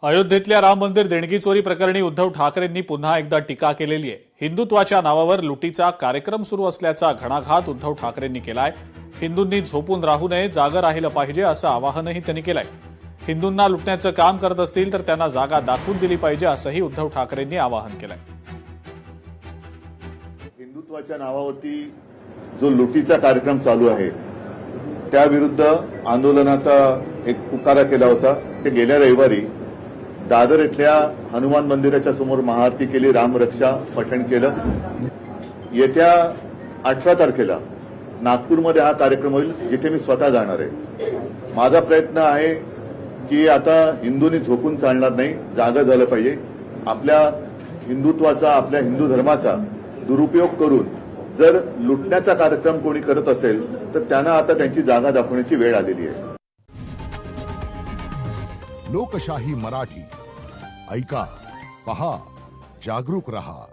अयोध्येतल्या राम मंदिर देणगी चोरी प्रकरणी उद्धव ठाकरेंनी पुन्हा एकदा टीका केलेली आहे। हिंदुत्वाच्या नावावर लुटीचा कार्यक्रम सुरू असल्याचा घणाघात उद्धव ठाकरेंनी केलाय। हिंदूंनी झोपून राहू नये, जागं राहिलं पाहिजे असं आवाहनही त्यांनी केलंय। हिंदूंना लुटण्याचं काम करत असतील तर त्यांना जागा दाखवून दिली पाहिजे असंही उद्धव ठाकरेंनी आवाहन केलंय। हिंदुत्वाच्या नावावरती जो लुटीचा कार्यक्रम चालू आहे त्याविरुद्ध आंदोलनाचा एक पुकारा केला होता। ते गेल्या रविवारी दादर इथल्या हनुमान मंदिराच्या समोर महाआरती केली, रामरक्षा पठण केलं। येत्या 18 तारखेला नागपूरमध्ये हा कार्यक्रम होईल, जिथे मी स्वतः जाणार आहे। माझा प्रयत्न आहे की आता हिंदूंनी झोपून चालणार नाही, जागा झालं पाहिजे। आपल्या हिंदुत्वाचा, आपल्या हिंदू धर्माचा दुरुपयोग करून जर लुटण्याचा कार्यक्रम कोणी करत असेल तर त्यांना आता त्यांची जागा दाखवण्याची वेळ आलेली आहे। लोकशाही मराठी ऐका, पहा, जागरूक रहा।